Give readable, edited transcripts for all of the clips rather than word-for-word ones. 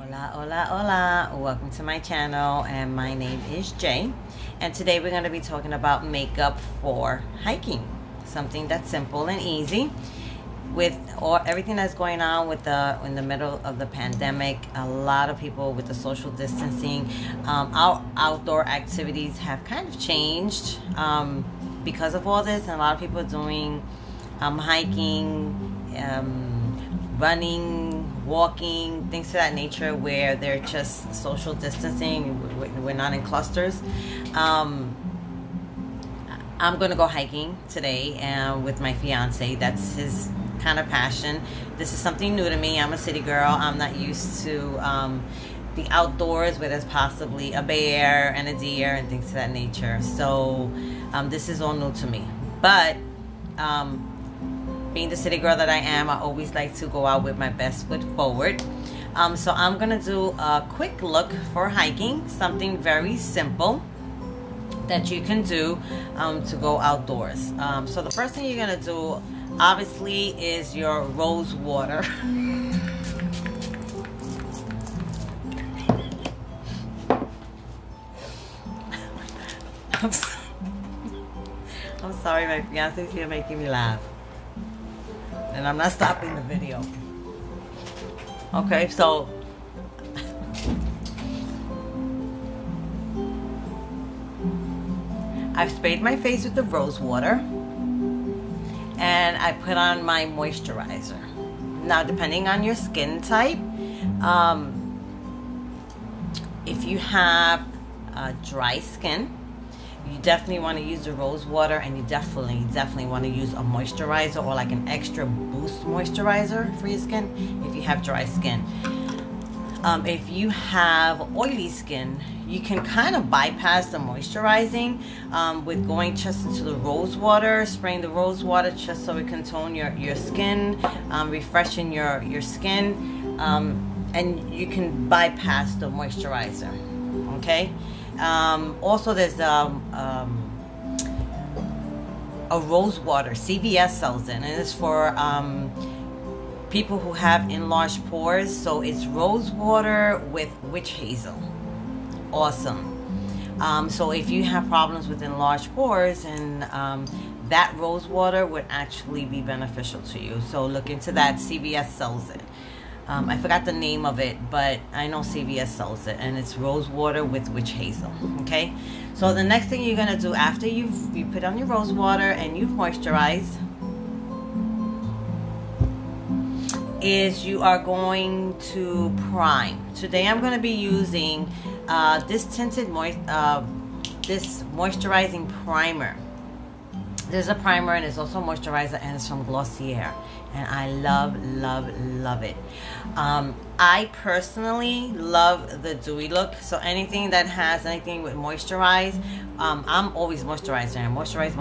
Hola, hola, hola. Welcome to my channel, and my name is Jay. And today we're going to be talking about makeup for hiking. Something that's simple and easy. With everything that's going on with in the middle of the pandemic, a lot of people with the social distancing, our outdoor activities have kind of changed because of all this. And a lot of people are doing hiking, running, walking, things of that nature, where they're just social distancing. We're not in clusters. I'm gonna go hiking today with my fiance. That's his kind of passion. This is something new to me. I'm a city girl. I'm not used to the outdoors where there's possibly a bear and a deer and things of that nature. So this is all new to me. But being the city girl that I am, I always like to go out with my best foot forward. So I'm gonna do a quick look for hiking, something very simple that you can do to go outdoors. So the first thing you're gonna do, obviously, is your rose water. I'm sorry, my fiance's here making me laugh. And I'm not stopping the video. Okay, so I've sprayed my face with the rose water, and I put on my moisturizer. Now, depending on your skin type, if you have dry skin, you definitely want to use the rose water, and you definitely want to use a moisturizer, or like an extra boost moisturizer for your skin if you have dry skin. If you have oily skin, you can kind of bypass the moisturizing with going just into the rose water, spraying the rose water just so it can tone your skin, refreshing your skin, and you can bypass the moisturizer. Okay. Also, there's a rose water. CVS sells it, and it's for people who have enlarged pores. So it's rose water with witch hazel. Awesome. So if you have problems with enlarged pores, and that rose water would actually be beneficial to you. So look into that. CVS sells it. I forgot the name of it, but I know CVS sells it, and it's rose water with witch hazel. Okay, so the next thing you're gonna do after you put on your rose water and you've moisturized is you are going to prime. Today I'm going to be using this moisturizing primer. There's a primer, and it's also a moisturizer, and it's from Glossier, and I love it. I personally love the dewy look, so anything that has anything with moisturize, I'm always moisturizing, and moisturize,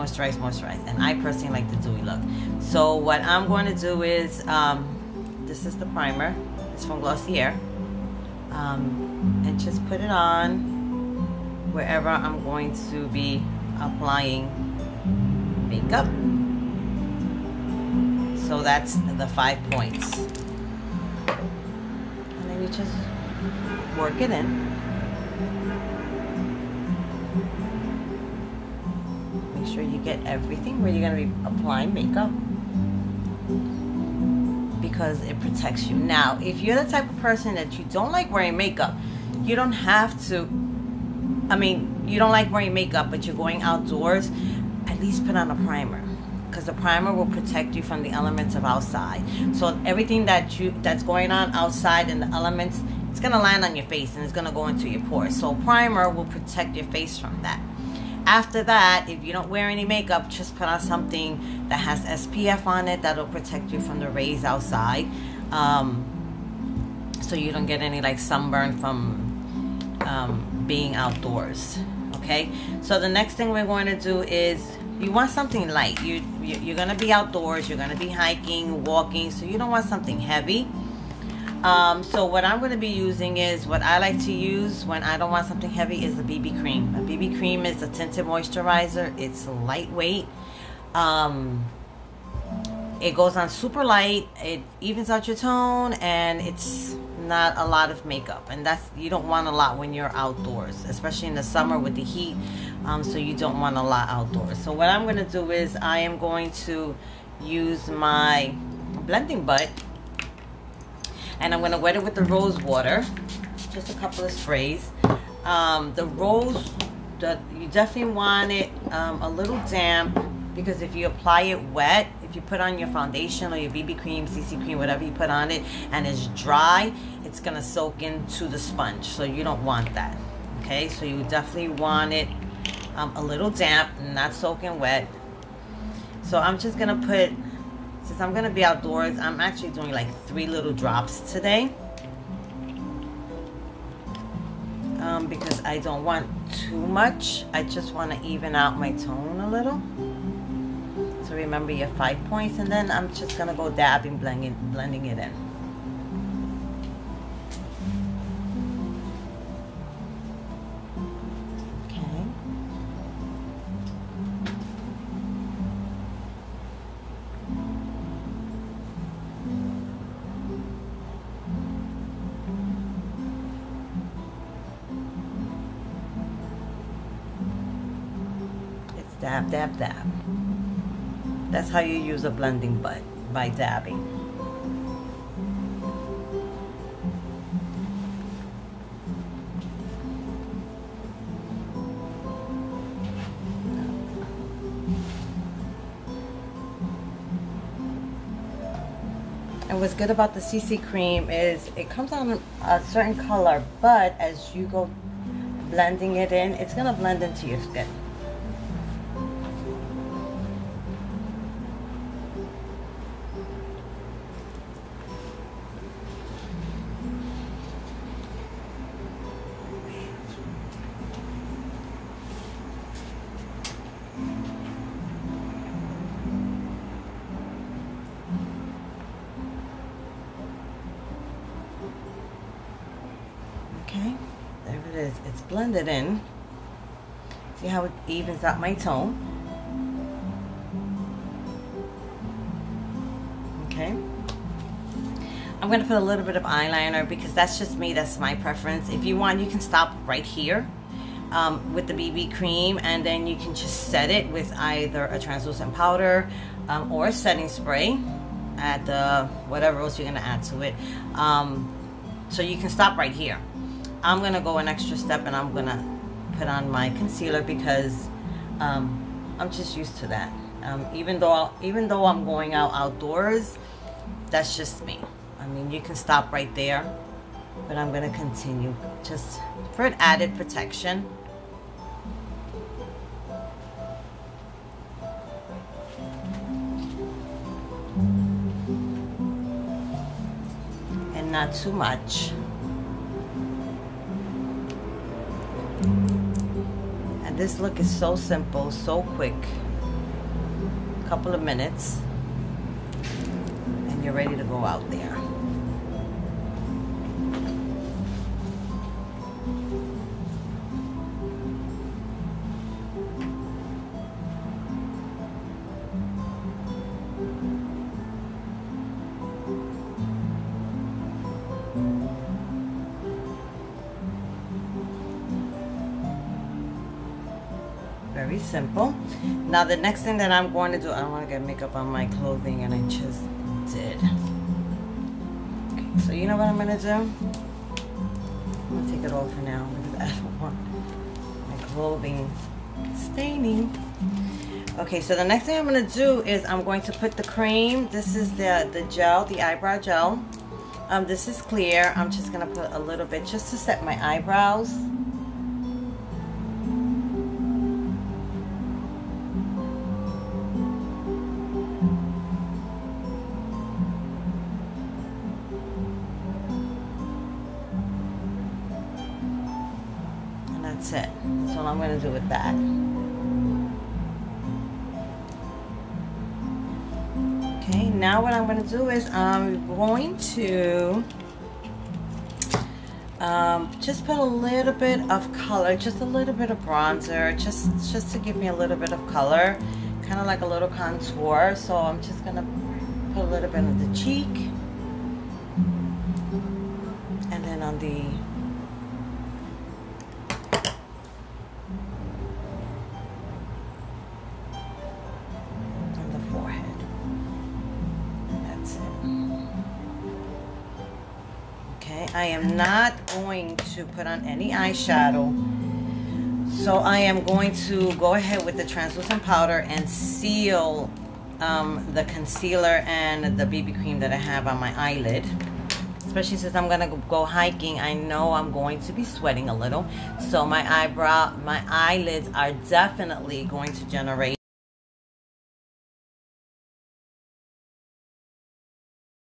and I personally like the dewy look. So what I'm going to do is, this is the primer. It's from Glossier, and just put it on wherever I'm going to be applying makeup. So that's the 5 points, and then you just work it in. Make sure you get everything where you're going to be applying makeup, because it protects you. Now, if you're the type of person that you don't like wearing makeup, you don't have to, you don't like wearing makeup, but you're going outdoors, at least put on a primer, because the primer will protect you from the elements of outside. So everything that's going on outside in the elements, it's going to land on your face, and it's going to go into your pores. So primer will protect your face from that. After that, if you don't wear any makeup, just put on something that has SPF on it that'll protect you from the rays outside, so you don't get any like sunburn from being outdoors. Okay, so the next thing we're going to do is, you want something light. You're going to be outdoors, you're going to be hiking, walking, so you don't want something heavy. So what I'm going to be using is, what I like to use when I don't want something heavy, is a BB cream. A BB cream is a tinted moisturizer. It's lightweight. It goes on super light. It evens out your tone, and it's not a lot of makeup, and you don't want a lot when you're outdoors, especially in the summer with the heat. So you don't want a lot outdoors. So what I'm going to do is I am going to use my blending butt, and I'm going to wet it with the rose water, just a couple of sprays. The rose, you definitely want it a little damp, because if you apply it wet, if you put on your foundation or your BB cream, CC cream, whatever you put on it, and it's dry, it's gonna soak into the sponge, so you don't want that. Okay, so you definitely want it a little damp, not soaking wet. So I'm just gonna put, since I'm gonna be outdoors, I'm actually doing like 3 little drops today, because I don't want too much. I just want to even out my tone a little. So remember your 5 points, and then I'm just gonna go dabbing, blending it in. Okay. It's dab, dab, dab. That's how you use a blending butt, by dabbing. And what's good about the CC cream is it comes on a certain color, but as you go blending it in, it's gonna blend into your skin. Okay, there it is. It's blended in. See how it evens out my tone? Okay. I'm going to put a little bit of eyeliner because that's just me. That's my preference. If you want, you can stop right here with the BB cream, and then you can just set it with either a translucent powder or a setting spray. Add the whatever else you're going to add to it. So you can stop right here. I'm gonna go an extra step, and I'm gonna put on my concealer because I'm just used to that. Even though I'm going outdoors, that's just me. I mean, you can stop right there, but I'm gonna continue just for an added protection. And not too much. And this look is so simple, so quick. A couple of minutes, and you're ready to go out there. Very simple. Now the next thing that I'm going to do, I don't want to get makeup on my clothing, and I just did. Okay, so you know what I'm going to do? I'm going to take it off for now because I don't want my clothing staining. Okay, so the next thing I'm going to do is I'm going to put the cream. This is the gel, the eyebrow gel. This is clear. I'm just going to put a little bit just to set my eyebrows. That's it. That's what I'm going to do with that. Okay, now what I'm going to do is I'm going to just put a little bit of color, just a little bit of bronzer, just to give me a little bit of color, kind of like a little contour. So I'm just going to put a little bit of the cheek. and on the forehead. That's it. Okay, I am not going to put on any eyeshadow, so I am going to go ahead with the translucent powder and seal the concealer and the BB cream that I have on my eyelid. Especially since I'm gonna go hiking, I know I'm going to be sweating a little, so my eyelids are definitely going to generate